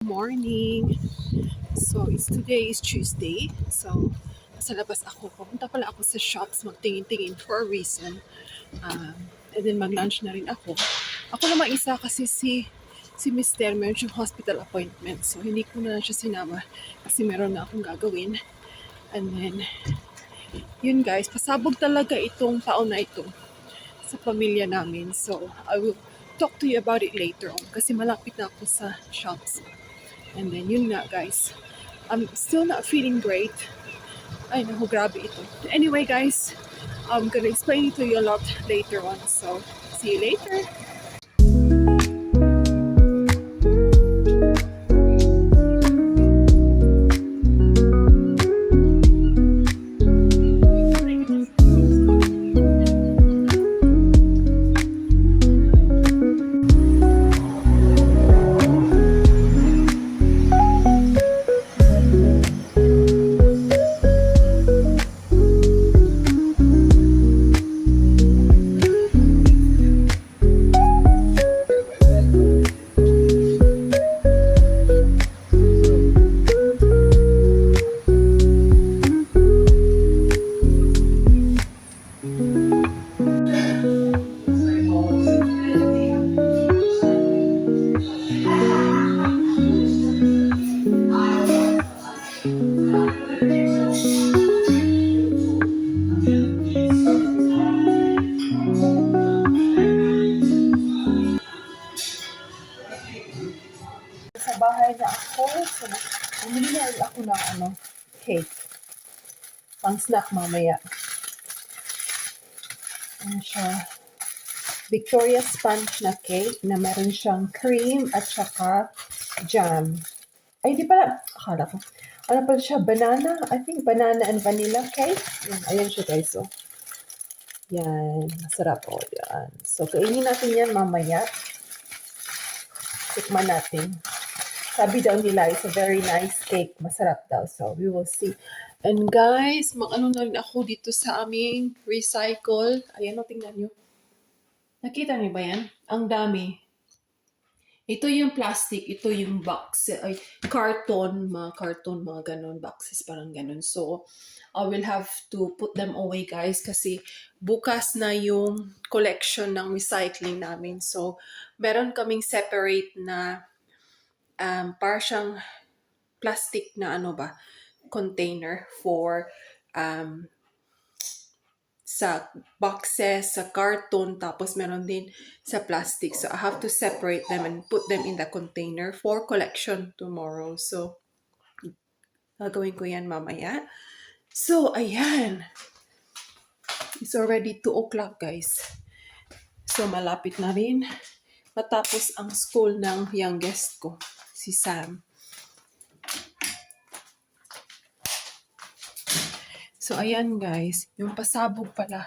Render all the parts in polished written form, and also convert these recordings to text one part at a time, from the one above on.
Morning. Today is Tuesday. So, sa labas ako. Pupunta pala ako sa shops magtingin-tingin for a reason. And then mag-lunch na rin ako. Ako naman isa kasi si Mr. meron siyang hospital appointment. So, hindi ko na siya sinama kasi meron na akong gagawin. And then, yun guys, pasabog talaga itong taon na ito sa pamilya namin. So, I will talk to you about it later on kasi malapit na ako sa shops. And then, yun nga guys, I'm still not feeling great. Ay, naku, grabe ito. Anyway guys, I'm gonna explain it to you a lot later on. So, see you later. Sa bahay na ako. So, bumili na ako ng cake. Pang snack mamaya. Ano siya? Victoria sponge na cake na meron siyang cream at saka jam. Ay, di pala. Akala ko. Ano pala siya? Banana? I think banana and vanilla cake. Ayan siya guys. So, yan. Masarap po. Yan. So, kainin natin yan mamaya. Tikman natin. Sabi daw nila, it's a very nice cake. Masarap daw. So, we will see. And guys, mag-ano na rin ako dito sa aming recycle. Ayan o, tingnan nyo. Nakita niyo ba yan? Ang dami. Ito yung plastic, ito yung box, ay, carton, mga ganon, boxes, parang ganon. So, I will have to put them away, guys, kasi bukas na yung collection ng recycling namin. So, meron kaming separate na para siyang plastic na container for sa boxes, sa carton, tapos meron din sa plastic. So, I have to separate them and put them in the container for collection tomorrow. So, gagawin ko yan mamaya. So, ayan. It's already 2 o'clock, guys. So, malapit na rin matapos ang school ng youngest ko, si Sam. So, ayan guys, yung pasabog pala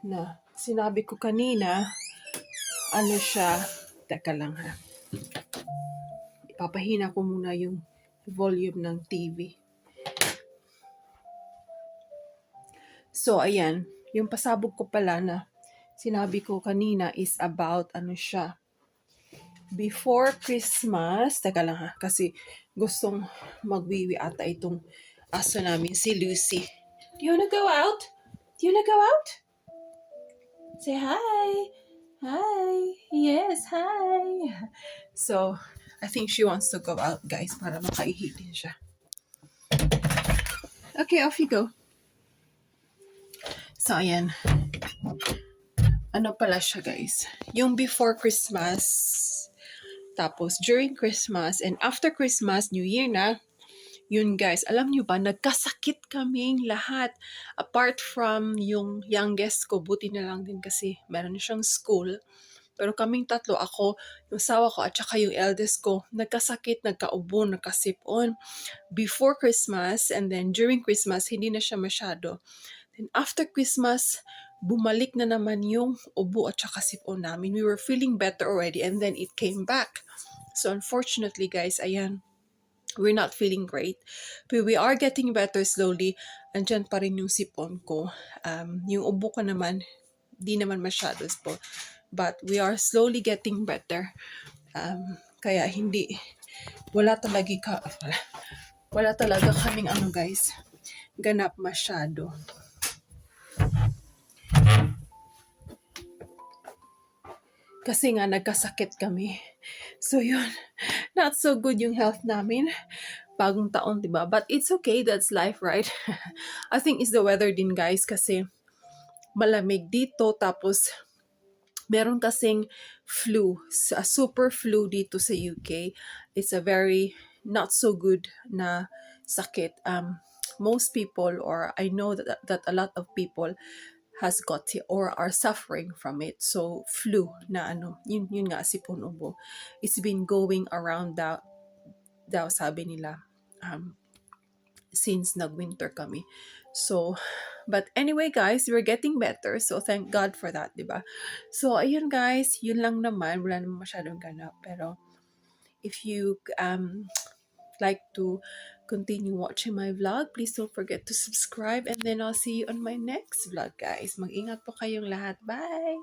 na sinabi ko kanina, ano siya, teka lang ha. Ipapahina ko muna yung volume ng TV. So, ayan, yung pasabog ko pala na sinabi ko kanina is about, before Christmas, teka lang ha, kasi gustong magwiwi ata itong aso namin, si Lucy. Do you wanna go out? Do you wanna go out? Say hi. Hi. Yes, hi. So, I think she wants to go out, guys, para makaihi din siya. Okay, off you go. So, ayan. Ano pala siya, guys? Yung before Christmas, tapos during Christmas, and after Christmas, New Year na, yun guys, alam nyo ba, nagkasakit kaming lahat. Apart from yung youngest ko, buti na lang din kasi meron siyang school. Pero kaming tatlo, ako, yung asawa ko, at saka yung eldest ko, nagkasakit, nagkaubo, nagkasipon. Before Christmas, and then during Christmas, hindi na siya masyado. Then after Christmas, bumalik na naman yung ubo at saka sipon namin. We were feeling better already, and then it came back. So unfortunately guys, ayan, we're not feeling great. But we are getting better slowly. Andyan pa rin yung sipon ko. Yung ubo ko naman, di naman masyado po. But we are slowly getting better. Kaya hindi wala talaga wala talaga kaming guys, ganap masyado. Kasi nga nagkasakit kami. So yun, not so good yung health namin. Bagong taon, diba? But it's okay, that's life, right? I think it's the weather din guys, kasi malamig dito, tapos meron kasing flu, a super flu dito sa UK. It's a very not so good na sakit. Most people, or I know that a lot of people has got it or are suffering from it. So flu na yun nga sipon ubo. It's been going around daw sabi nila since nag-winter kami. So, but anyway guys, we're getting better. So, thank God for that, diba? So, ayun guys, yun lang naman. Wala naman masyadong ganap. Pero, if you like to continue watching my vlog, please don't forget to subscribe. And then I'll see you on my next vlog, guys. Mag-ingat po kayong lahat. Bye!